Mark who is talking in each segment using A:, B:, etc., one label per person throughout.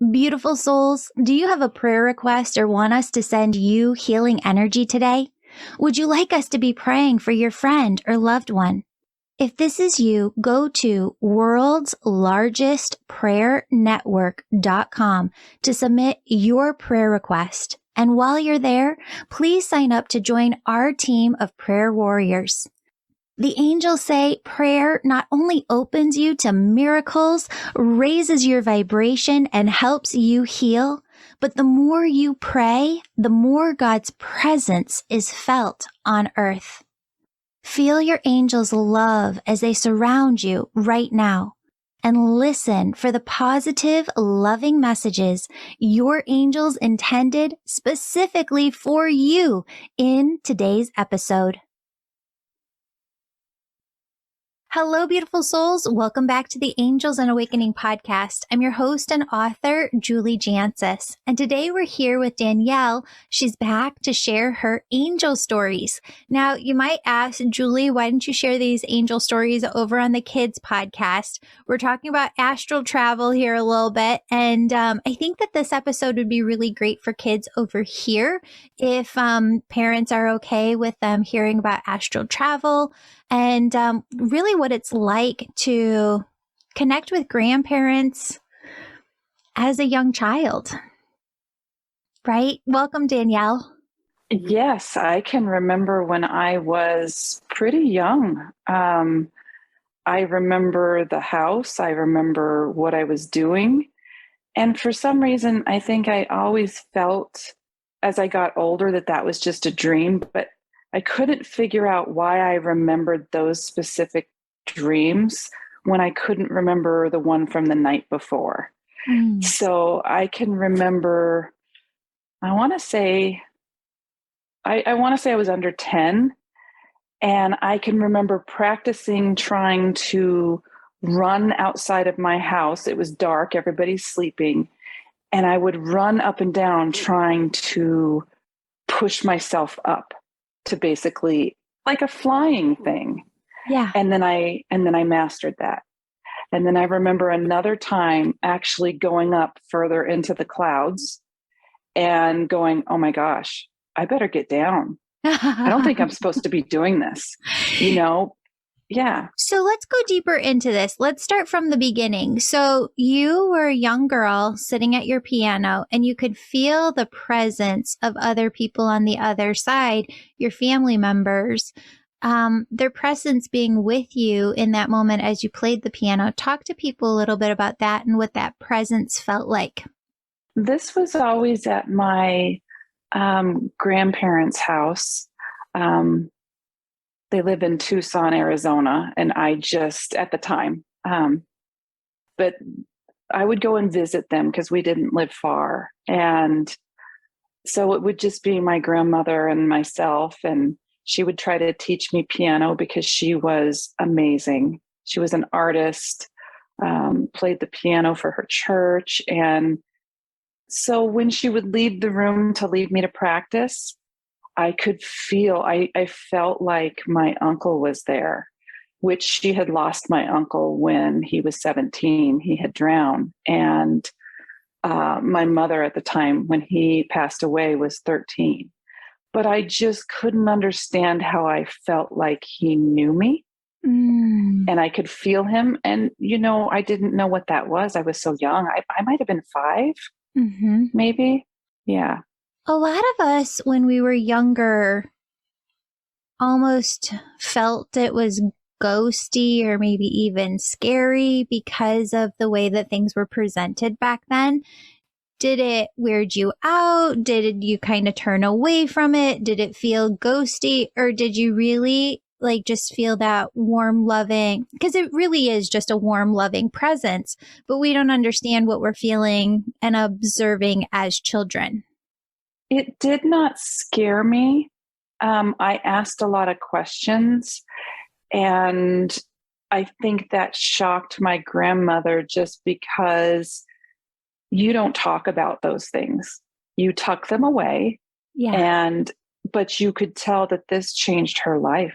A: Beautiful souls, do you have a prayer request or want us to send you healing energy today? Would you like us to be praying for your friend or loved one? If this is you, go to worldslargestprayernetwork.com to submit your prayer request. And while you're there, please sign up to join our team of prayer warriors. The angels say prayer not only opens you to miracles, raises your vibration, and helps you heal, but the more you pray, the more God's presence is felt on earth. Feel your angels' love as they surround you right now, and listen for the positive, loving messages your angels intended specifically for you in today's episode. Hello, beautiful souls. Welcome back to the Angels and Awakening podcast. I'm your host and author, Julie Jancius. And today we're here with Danielle. She's back to share her angel stories. Now, you might ask, Julie, why didn't you share these angel stories over on the kids podcast? We're talking about astral travel here a little bit. And I think that this episode would be really great for kids over here if parents are okay with them hearing about astral travel and really what it's like to connect with grandparents as a young child. Right? Welcome, Danielle.
B: Yes, I can remember when I was pretty young. I remember the house. I remember what I was doing. And for some reason, I think I always felt as I got older that was just a dream, but I couldn't figure out why I remembered those specific dreams when I couldn't remember the one from the night before. So I can remember, I want to say I was under 10, and I can remember practicing trying to run outside of my house. It was dark, everybody's sleeping, and I would run up and down trying to push myself up to basically like a flying thing.
A: Yeah.
B: And then I mastered that. And then I remember another time actually going up further into the clouds and going, oh my gosh, I better get down. I don't think I'm supposed to be doing this, Yeah.
A: So let's go deeper into this. Let's start from the beginning. So you were a young girl sitting at your piano and you could feel the presence of other people on the other side, your family members, their presence being with you in that moment as you played the piano. Talk to people a little bit about that and what that presence felt like.
B: This was always at my grandparents' house. They live in Tucson, Arizona, and I just, at the time, but I would go and visit them because we didn't live far. And so it would just be my grandmother and myself, and she would try to teach me piano because she was amazing. She was an artist, played the piano for her church. And so when she would leave the room to leave me to practice, I could feel, I felt like my uncle was there, which she had lost my uncle when he was 17. He had drowned. And my mother at the time, when he passed away, was 13. But I just couldn't understand how I felt like he knew me. And I could feel him. And, I didn't know what that was. I was so young. I might have been 5, maybe. Yeah.
A: A lot of us, when we were younger, almost felt it was ghosty or maybe even scary because of the way that things were presented back then. Did it weird you out? Did you kind of turn away from it? Did it feel ghosty? Or did you really just feel that warm, loving, because it really is just a warm, loving presence, but we don't understand what we're feeling and observing as children?
B: It did not scare me. I asked a lot of questions, and I think that shocked my grandmother just because you don't talk about those things. You tuck them away.
A: Yeah.
B: But you could tell that this changed her life.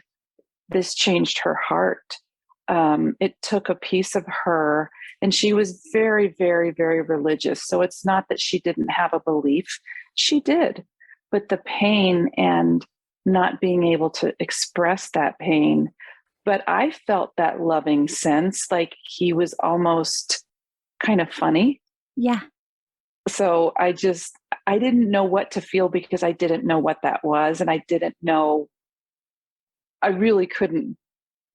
B: This changed her heart. It took a piece of her And she was very, very, very religious. So it's not that she didn't have a belief. She did. But the pain and not being able to express that pain. But I felt that loving sense, like he was almost kind of funny.
A: Yeah.
B: So I didn't know what to feel because I didn't know what that was. And I really couldn't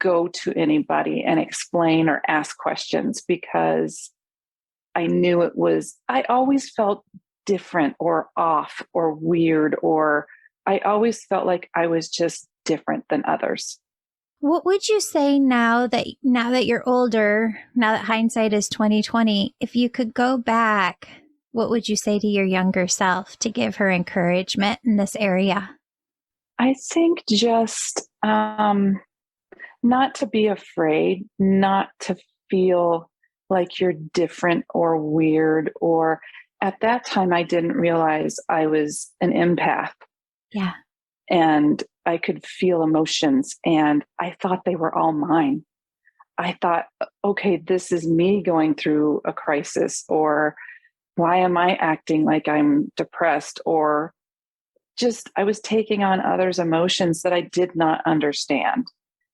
B: go to anybody and explain or ask questions because I knew I always felt different or off or weird, or I always felt like I was just different than others.
A: What would you say now that you're older, now that hindsight is 2020, if you could go back, what would you say to your younger self to give her encouragement in this area?
B: I think just not to be afraid, not to feel like you're different or weird, or at that time, I didn't realize I was an empath.
A: Yeah.
B: And I could feel emotions, and I thought they were all mine. I thought, okay, this is me going through a crisis, or why am I acting like I'm depressed? Or just, I was taking on others' emotions that I did not understand.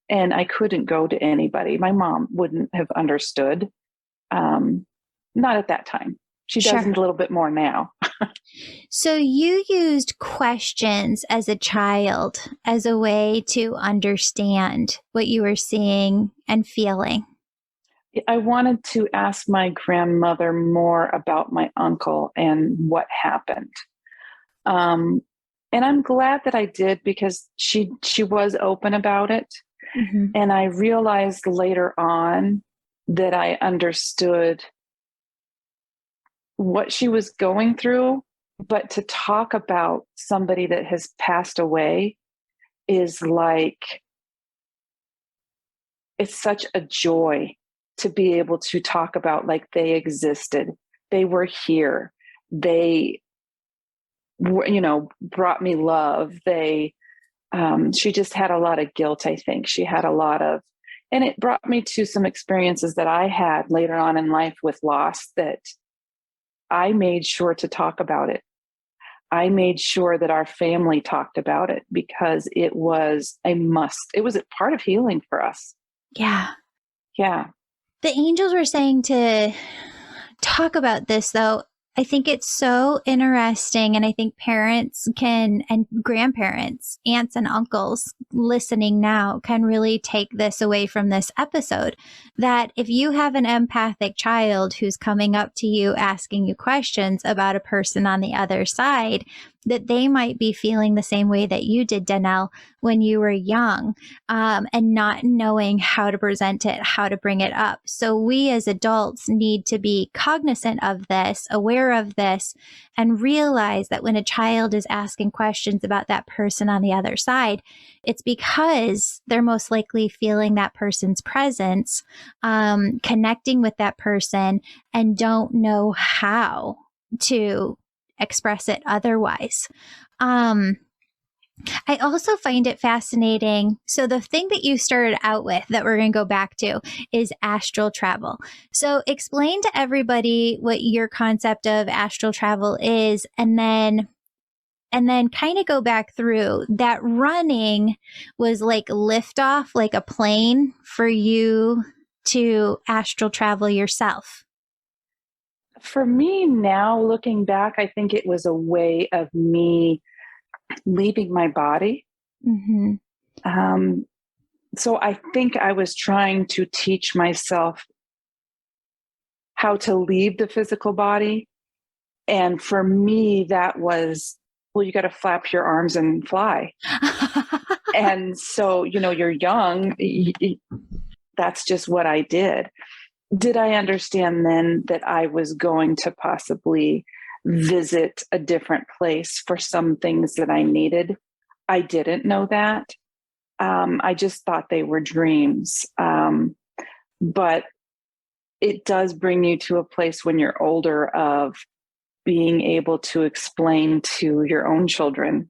B: And I couldn't go to anybody. My mom wouldn't have understood. Not at that time. She does
A: Sure.
B: a little bit more now.
A: So you used questions as a child as a way to understand what you were seeing and feeling.
B: I wanted to ask my grandmother more about my uncle and what happened. And I'm glad that I did because she was open about it.
A: Mm-hmm.
B: And I realized later on that I understood what she was going through. But to talk about somebody that has passed away is like, it's such a joy to be able to talk about like they existed. They were here. They brought me love. She just had a lot of guilt. I think she had a lot of, and it brought me to some experiences that I had later on in life with loss that I made sure to talk about it. I made sure that our family talked about it because it was a must. It was a part of healing for us.
A: Yeah.
B: Yeah.
A: The angels were saying to talk about this, though. I think it's so interesting. And I think parents and grandparents, aunts and uncles listening now can really take this away from this episode. That if you have an empathic child who's coming up to you, asking you questions about a person on the other side, that they might be feeling the same way that you did, Danielle, when you were young, and not knowing how to present it, how to bring it up. So we as adults need to be cognizant of this, aware of this, and realize that when a child is asking questions about that person on the other side, it's because they're most likely feeling that person's presence, connecting with that person, and don't know how to express it otherwise. I also find it fascinating. So the thing that you started out with that we're going to go back to is astral travel. So explain to everybody what your concept of astral travel is, and then kind of go back through that. Running was like liftoff, like a plane for you to astral travel yourself.
B: For me now, looking back, I think it was a way of me leaving my body.
A: Mm-hmm.
B: So I think I was trying to teach myself how to leave the physical body. And for me, that was, well, you got to flap your arms and fly. And so, you're young. That's just what I did. Did I understand then that I was going to possibly visit a different place for some things that I needed? I didn't know that. I just thought they were dreams. But it does bring you to a place when you're older of being able to explain to your own children,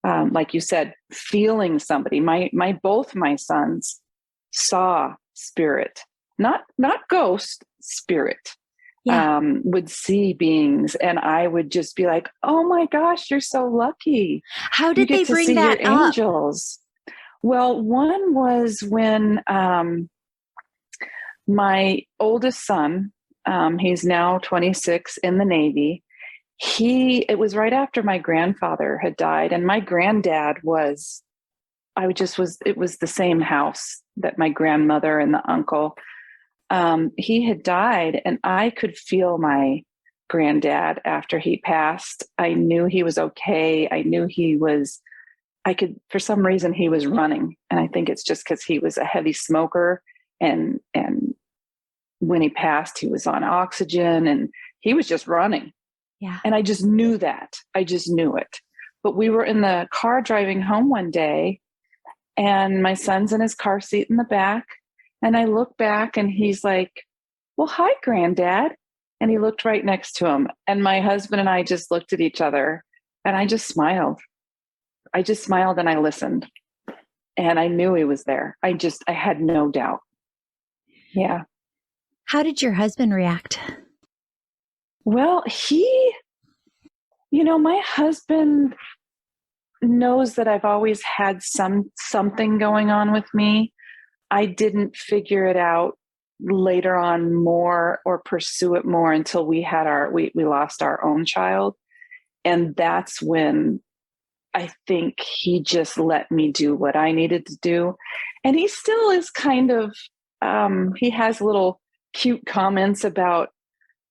B: like you said, feeling somebody. Both my sons saw spirit, not ghost, spirit,
A: Yeah.
B: would see beings, and I would just be like, oh my gosh, you're so lucky.
A: How
B: You
A: did they
B: get to
A: bring
B: see your
A: that up?
B: angels. Well, one was when my oldest son, he's now 26 in the Navy. It was right after my grandfather had died, and my granddad it was the same house that my grandmother and the uncle. He had died, and I could feel my granddad after he passed. I knew he was okay. For some reason, he was running. And I think it's just because he was a heavy smoker. And when he passed, he was on oxygen and he was just running.
A: Yeah.
B: And I just knew that. I just knew it. But we were in the car driving home one day, and my son's in his car seat in the back. And I look back and he's like, well, hi, Granddad. And he looked right next to him. And my husband and I just looked at each other, and I just smiled. And I listened, and I knew he was there. I had no doubt. Yeah.
A: How did your husband react?
B: Well, my husband knows that I've always had something going on with me. I didn't figure it out later on more or pursue it more until we lost our own child. And that's when I think he just let me do what I needed to do. And he still is kind of, he has little cute comments about,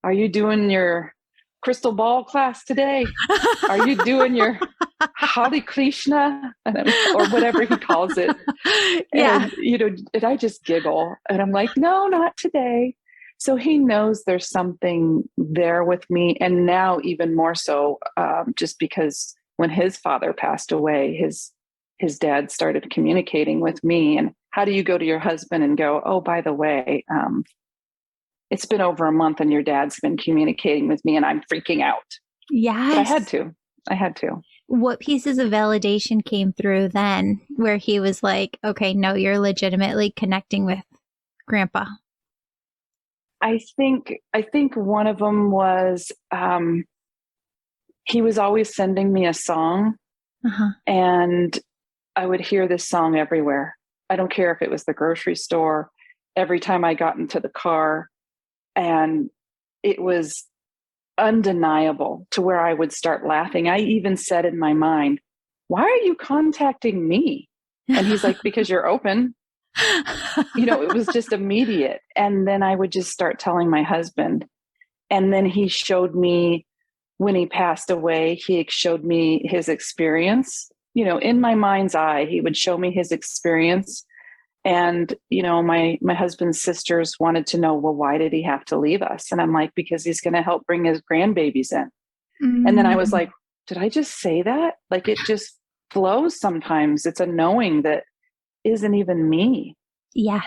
B: are you doing your crystal ball class today? Are you doing your Hare Krishna? Or whatever he calls it.
A: Yeah.
B: And I just giggle, and I'm like, no, not today. So he knows there's something there with me. And now even more so, just because when his father passed away, his dad started communicating with me. And how do you go to your husband and go, oh, by the way, it's been over a month and your dad's been communicating with me and I'm freaking out.
A: Yes.
B: But I had to.
A: What pieces of validation came through then where he was like, okay, no, you're legitimately connecting with Grandpa?
B: I think one of them was, he was always sending me a song, and I would hear this song everywhere. I don't care if it was the grocery store, every time I got into the car. And it was undeniable to where I would start laughing. I even said in my mind, why are you contacting me? And he's like, because you're open. It was just immediate. And then I would just start telling my husband. And then he showed me, when he passed away, he showed me his experience. In my mind's eye, he would show me his experience. And, my husband's sisters wanted to know, well, why did he have to leave us? And I'm like, because he's going to help bring his grandbabies in. And then I was like, did I just say that? Like, it just flows sometimes. It's a knowing that isn't even me.
A: Yes.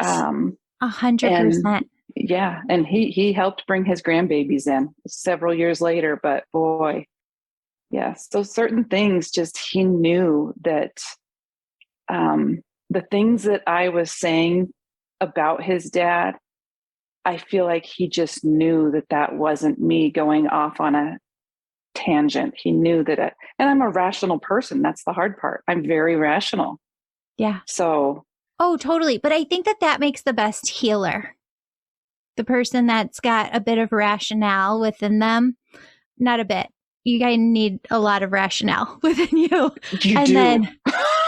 A: 100%.
B: Yeah. And he helped bring his grandbabies in several years later, but boy, yes. So certain things, just, he knew that, the things that I was saying about his dad, I feel like he just knew that wasn't me going off on a tangent. He knew that and I'm a rational person. That's the hard part. I'm very rational.
A: Yeah.
B: So.
A: Oh, totally. But I think that makes the best healer. The person that's got a bit of rationale within them. Not a bit. You guys need a lot of rationale within you.
B: You do.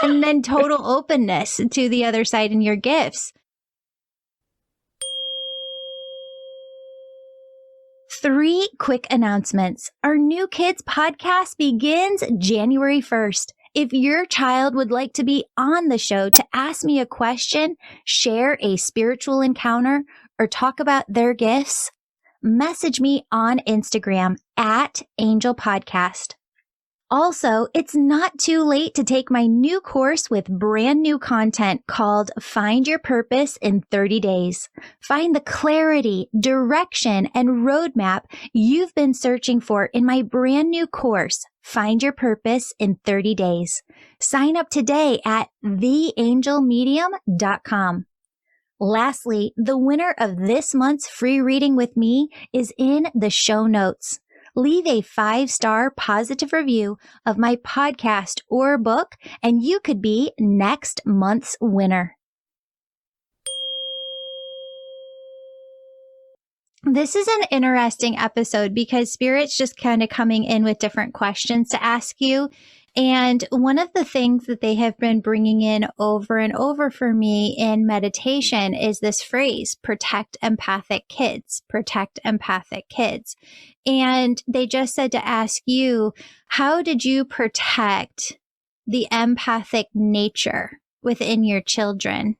A: And then total openness to the other side and your gifts. 3 quick announcements. Our New Kids podcast begins January 1st. If your child would like to be on the show to ask me a question, share a spiritual encounter, or talk about their gifts, message me on Instagram at Angel Podcast. Also, it's not too late to take my new course with brand new content called Find Your Purpose in 30 Days. Find the clarity, direction, and roadmap you've been searching for in my brand new course, Find Your Purpose in 30 Days. Sign up today at theangelmedium.com. Lastly, the winner of this month's free reading with me is in the show notes. Leave a 5-star positive review of my podcast or book, and you could be next month's winner. This is an interesting episode because Spirit's just kind of coming in with different questions to ask you. And one of the things that they have been bringing in over and over for me in meditation is this phrase, protect empathic kids, protect empathic kids. And they just said to ask you, how did you protect the empathic nature within your children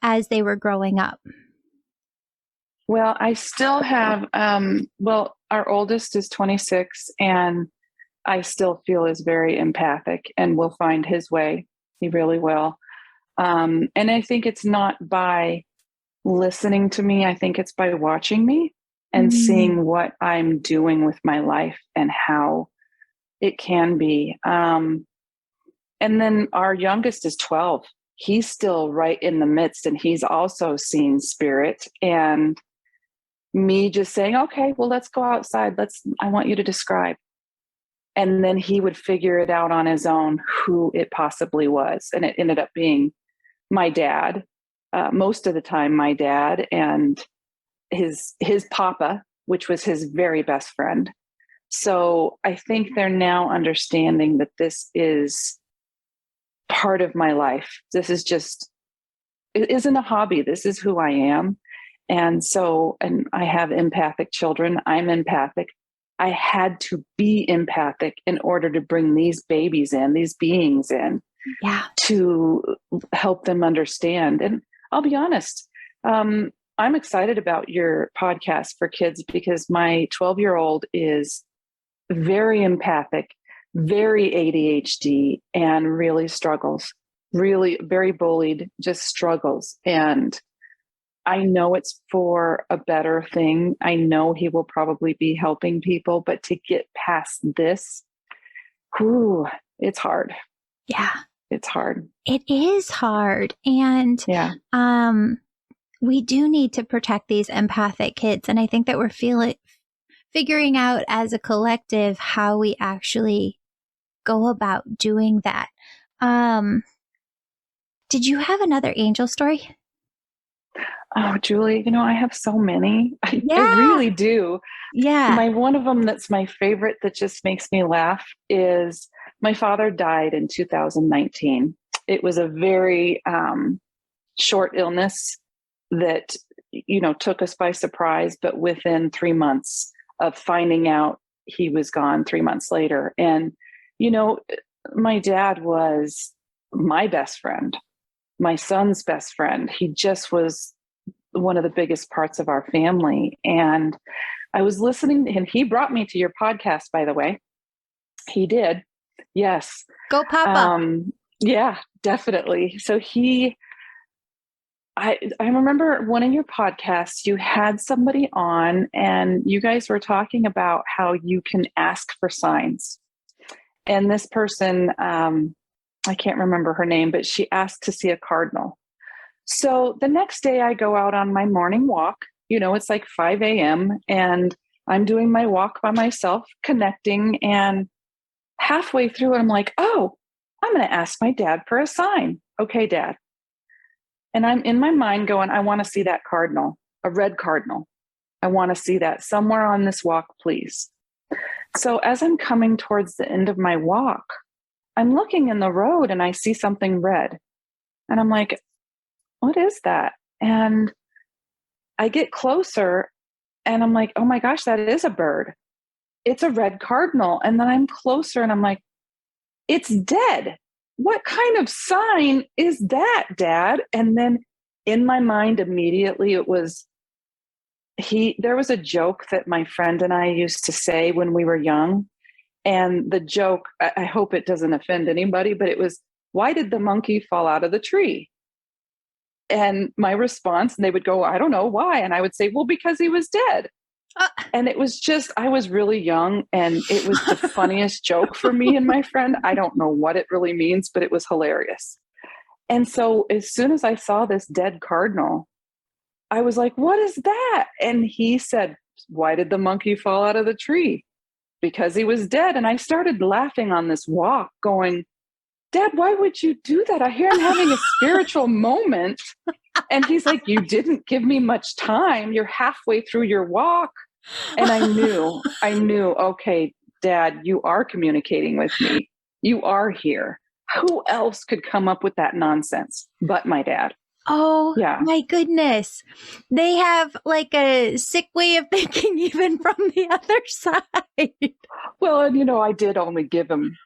A: as they were growing up?
B: Well, I still have, our oldest is 26 and I still feel is very empathic and will find his way. He really will. And I think it's not by listening to me. I think it's by watching me and seeing what I'm doing with my life and how it can be. And then our youngest is 12. He's still right in the midst, and he's also seen spirit. And me just saying, okay, well, let's go outside. I want you to describe. And then he would figure it out on his own who it possibly was. And it ended up being my dad, most of the time my dad, and his papa, which was his very best friend. So I think they're now understanding that this is part of my life. This is just, it isn't a hobby. This is who I am. And I have empathic children. I'm empathic. I had to be empathic in order to bring these babies in, these beings in, to help them understand. And I'll be honest, I'm excited about your podcast for kids because my 12-year-old is very empathic, very ADHD, and really struggles, really very bullied, just struggles. And I know it's for a better thing. I know he will probably be helping people, but to get past this, it's hard.
A: Yeah.
B: It's hard.
A: It is hard. And we do need to protect these empathic kids. And I think that we're figuring out as a collective how we actually go about doing that. Did you have another angel story?
B: Oh, Julie, I have so many. I really do.
A: Yeah.
B: One of them that's my favorite that just makes me laugh is my father died in 2019. It was a very short illness that, took us by surprise, but within 3 months of finding out he was gone 3 months later. And, my dad was my best friend, my son's best friend. He just was one of the biggest parts of our family. And I was listening to him. He brought me to your podcast, by the way. He did. Yes.
A: Go Papa.
B: Yeah, definitely. So I remember one of your podcasts, you had somebody on and you guys were talking about how you can ask for signs. And this person, I can't remember her name, but she asked to see a cardinal. So the next day I go out on my morning walk, it's like 5 a.m. and I'm doing my walk by myself, connecting, and halfway through I'm like, oh, I'm going to ask my dad for a sign. Okay, Dad. And I'm in my mind going, I want to see that cardinal, a red cardinal. I want to see that somewhere on this walk, please. So as I'm coming towards the end of my walk, I'm looking in the road and I see something red. And I'm like, what is that? And I get closer and I'm like, oh my gosh, that is a bird. It's a red cardinal. And then I'm closer and I'm like, it's dead. What kind of sign is that, Dad? And then in my mind, immediately it was, there was a joke that my friend and I used to say when we were young. And the joke, I hope it doesn't offend anybody, but it was, why did the monkey fall out of the tree? And my response, and they would go, I don't know why. And I would say, well, because he was dead. And it was just, I was really young and it was the funniest joke for me and my friend. I don't know what it really means, but it was hilarious. And so as soon as I saw this dead cardinal, I was like, what is that? And he said, why did the monkey fall out of the tree? Because he was dead. And I started laughing on this walk going, Dad, why would you do that? I hear I'm having a spiritual moment. And he's like, you didn't give me much time. You're halfway through your walk. And I knew, okay, Dad, you are communicating with me. You are here. Who else could come up with that nonsense but my dad?
A: Oh,
B: yeah.
A: My goodness. They have like a sick way of thinking even from the other side.
B: Well, and I did only give him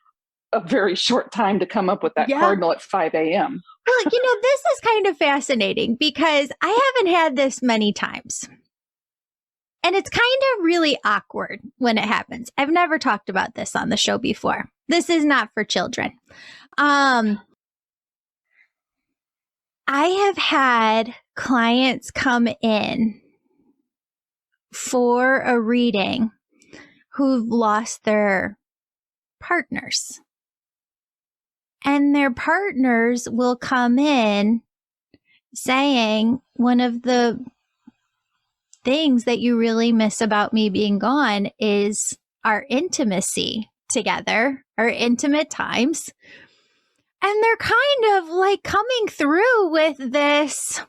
B: a very short time to come up with that cardinal at 5 a.m.
A: Well, this is kind of fascinating because I haven't had this many times. And it's kind of really awkward when it happens. I've never talked about this on the show before. This is not for children. I have had clients come in for a reading who've lost their partners. And their partners will come in saying, one of the things that you really miss about me being gone is our intimacy together, our intimate times. And they're kind of like coming through with this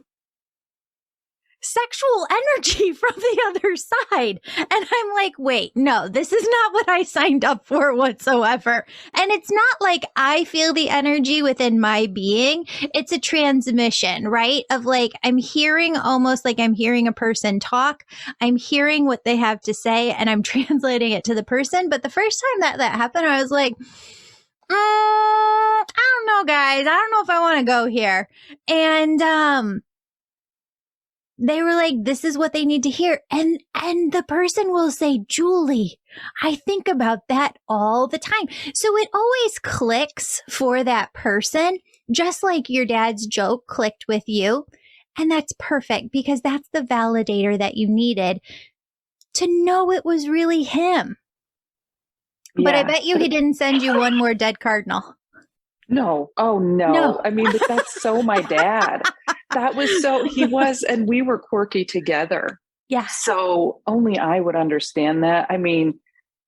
A: sexual energy from the other side. And I'm like, wait, no, this is not what I signed up for whatsoever. And it's not like I feel the energy within my being. It's a transmission, right? Of like, I'm hearing almost like I'm hearing a person talk. I'm hearing what they have to say and I'm translating it to the person. But the first time that happened, I was like, I don't know, guys. I don't know if I want to go here. And, they were like, this is what they need to hear. And the person will say, Julie, I think about that all the time. So it always clicks for that person, just like your dad's joke clicked with you. And that's perfect because that's the validator that you needed to know it was really him. Yeah, but I bet you he didn't send you one more dead cardinal.
B: No. Oh, no. I mean, that's so my dad. That was so, he was, and we were quirky together.
A: Yeah.
B: So only I would understand that. I mean,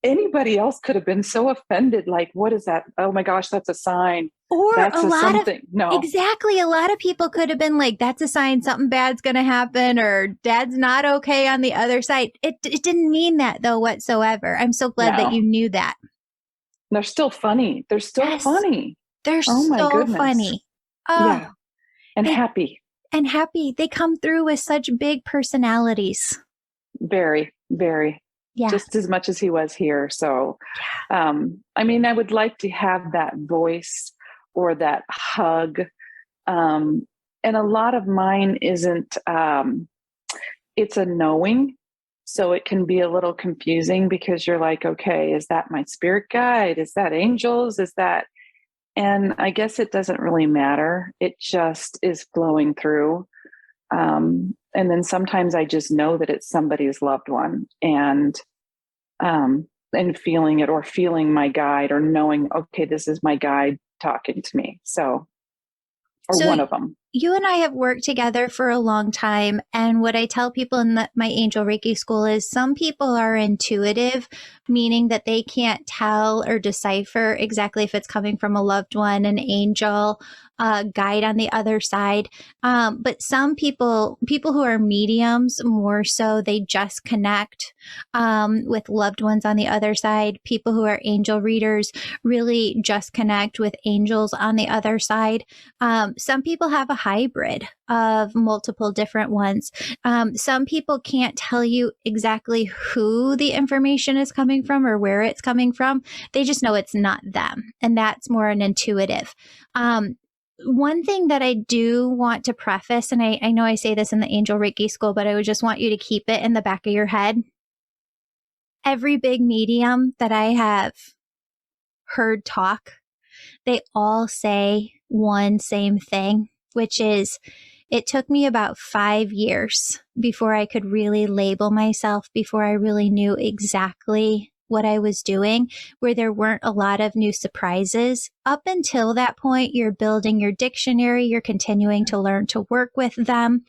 B: anybody else could have been so offended. Like, what is that? Oh my gosh, that's a sign.
A: Or
B: that's
A: a lot
B: something.
A: No. Exactly. A lot of people could have been like, that's a sign something bad's going to happen or dad's not okay on the other side. It didn't mean that though whatsoever. I'm so glad that you knew that.
B: They're still funny. They're still funny.
A: They're so funny.
B: Oh, yeah. And happy.
A: And happy. They come through with such big personalities.
B: Very, very. Yeah. Just as much as he was here. So, I mean, I would like to have that voice or that hug. And a lot of mine isn't, it's a knowing. So it can be a little confusing because you're like, okay, is that my spirit guide? Is that angels? Is that, and I guess it doesn't really matter. It just is flowing through. And then sometimes I just know that it's somebody's loved one and feeling it or feeling my guide or knowing, okay, this is my guide talking to me. So one of them.
A: You and I have worked together for a long time. And what I tell people in my Angel Reiki school is some people are intuitive, meaning that they can't tell or decipher exactly if it's coming from a loved one, an angel, guide on the other side. But some people who are mediums, more so, they just connect with loved ones on the other side. People who are angel readers really just connect with angels on the other side. Some people have a hybrid of multiple different ones. Some people can't tell you exactly who the information is coming from or where it's coming from. They just know it's not them. And that's more an intuitive. One thing that I do want to preface, and I know I say this in the Angel Reiki school, but I would just want you to keep it in the back of your head. Every big medium that I have heard talk, they all say one same thing, which is it took me about 5 years before I could really label myself, before I really knew exactly what I was doing, where there weren't a lot of new surprises. Up until that point, you're building your dictionary, you're continuing to learn to work with them.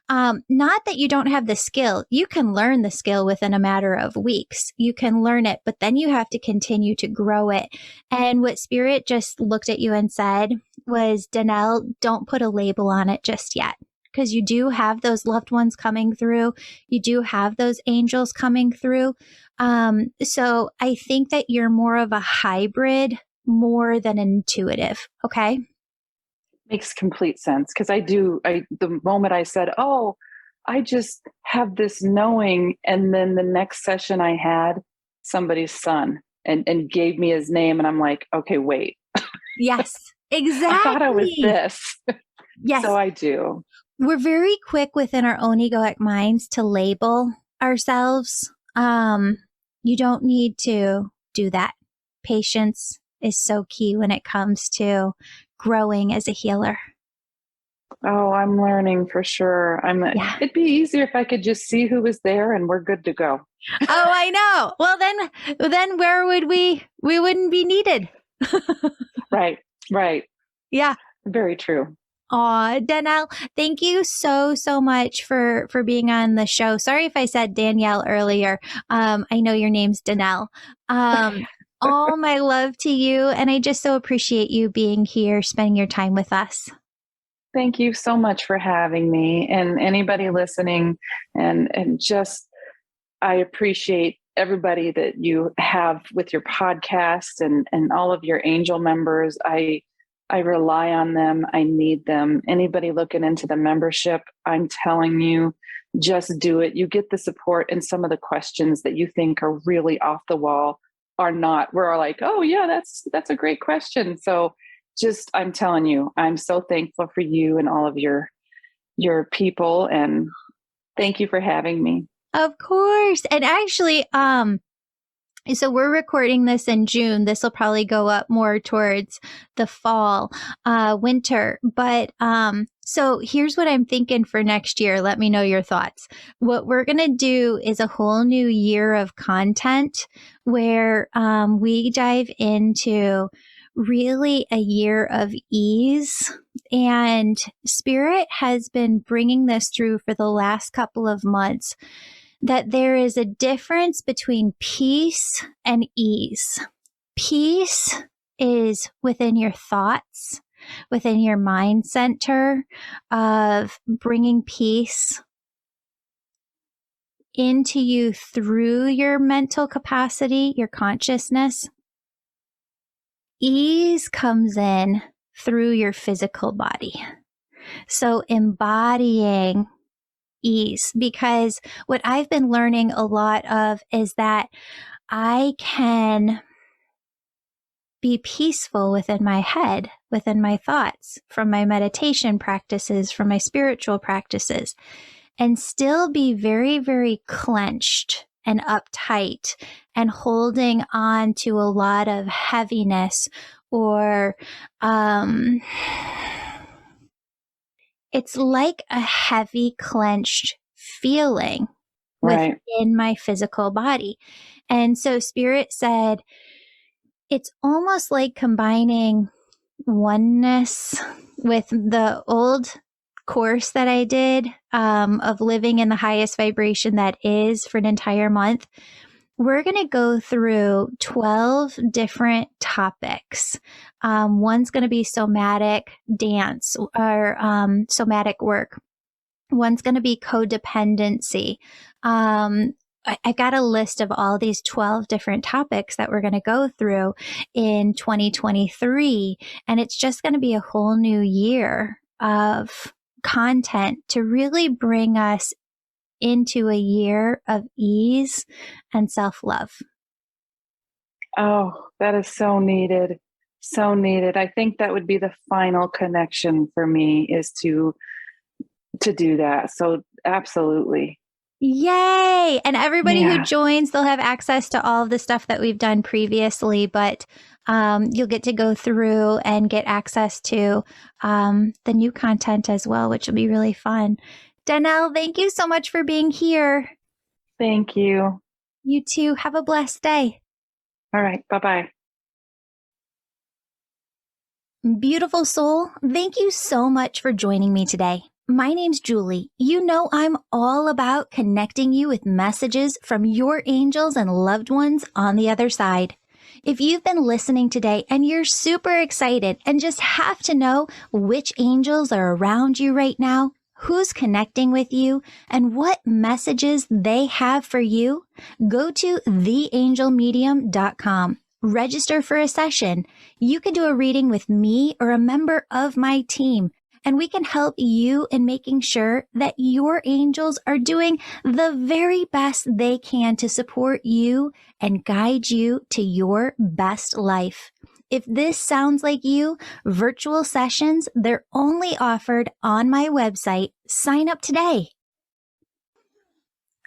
A: Not that you don't have the skill. You can learn the skill within a matter of weeks. You can learn it, but then you have to continue to grow it. And what Spirit just looked at you and said was, Danielle, don't put a label on it just yet. Because you do have those loved ones coming through. You do have those angels coming through. So I think that you're more of a hybrid more than intuitive. Okay.
B: Makes complete sense. Because the moment I said, oh, I just have this knowing. And then the next session I had somebody's son and gave me his name. And I'm like, okay, wait.
A: Yes, exactly.
B: I thought I was this.
A: Yes.
B: So I do.
A: We're very quick within our own egoic minds to label ourselves. You don't need to do that. Patience is so key when it comes to growing as a healer.
B: Oh, I'm learning for sure. It'd be easier if I could just see who was there and we're good to go.
A: Oh, I know. Well, then where would we wouldn't be needed.
B: Right.
A: Yeah.
B: Very true.
A: Aw, Danielle, thank you so much for being on the show. Sorry if I said Danielle earlier. I know your name's Danielle. All my love to you. And I just so appreciate you being here, spending your time with us.
B: Thank you so much for having me, and anybody listening, and just I appreciate everybody that you have with your podcast and all of your angel members. I rely on them. I need them. Anybody looking into the membership, I'm telling you, just do it. You get the support, and some of the questions that you think are really off the wall are not. We're like, oh yeah, that's a great question. So just, I'm telling you, I'm so thankful for you and all of your people, and thank you for having me.
A: Of course. And actually, so we're recording this in June. This will probably go up more towards the fall, winter. But so here's what I'm thinking for next year. Let me know your thoughts. What we're going to do is a whole new year of content where we dive into really a year of ease. And Spirit has been bringing this through for the last couple of months, that there is a difference between peace and ease. Peace is within your thoughts, within your mind center of bringing peace into you through your mental capacity, your consciousness. Ease comes in through your physical body. So embodying ease, because what I've been learning a lot of is that I can be peaceful within my head, within my thoughts, from my meditation practices, from my spiritual practices, and still be very, very clenched and uptight and holding on to a lot of heaviness, or it's like a heavy clenched feeling within my physical body. And so Spirit said, it's almost like combining oneness with the old course that I did of living in the highest vibration that is for an entire month. We're going to go through 12 different topics. One's going to be somatic dance or somatic work. One's going to be codependency. I've got a list of all these 12 different topics that we're going to go through in 2023. And it's just going to be a whole new year of content to really bring us into a year of ease and self-love.
B: Oh, that is so needed. So needed. I think that would be the final connection for me, is to do that. So absolutely.
A: Yay. And everybody who joins, they'll have access to all of the stuff that we've done previously, but you'll get to go through and get access to the new content as well, which will be really fun. Danielle, thank you so much for being here.
B: Thank you.
A: You too. Have a blessed day.
B: All right. Bye-bye.
A: Beautiful soul, thank you so much for joining me today. My name's Julie. You know I'm all about connecting you with messages from your angels and loved ones on the other side. If you've been listening today and you're super excited and just have to know which angels are around you right now, who's connecting with you, and what messages they have for you, go to theangelmedium.com. Register for a session. You can do a reading with me or a member of my team, and we can help you in making sure that your angels are doing the very best they can to support you and guide you to your best life. If this sounds like you, virtual sessions, they're only offered on my website. Sign up today.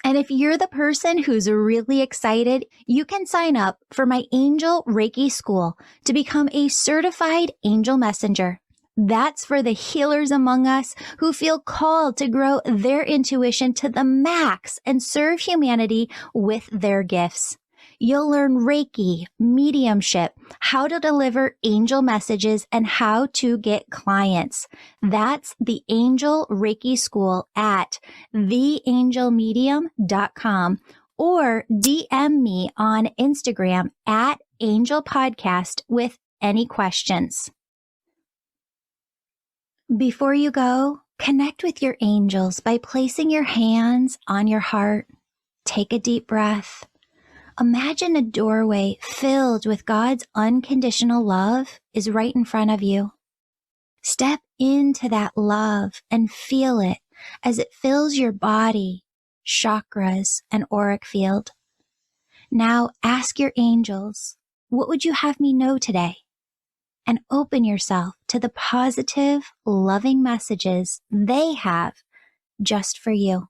A: And if you're the person who's really excited, you can sign up for my Angel Reiki School to become a certified angel messenger. That's for the healers among us who feel called to grow their intuition to the max and serve humanity with their gifts. You'll learn Reiki, mediumship, how to deliver angel messages, and how to get clients. That's the Angel Reiki School at theangelmedium.com, or DM me on Instagram at Angel Podcast with any questions. Before you go, connect with your angels by placing your hands on your heart. Take a deep breath. Imagine a doorway filled with God's unconditional love is right in front of you. Step into that love and feel it as it fills your body, chakras, and auric field. Now ask your angels, what would you have me know today? And open yourself to the positive, loving messages they have just for you.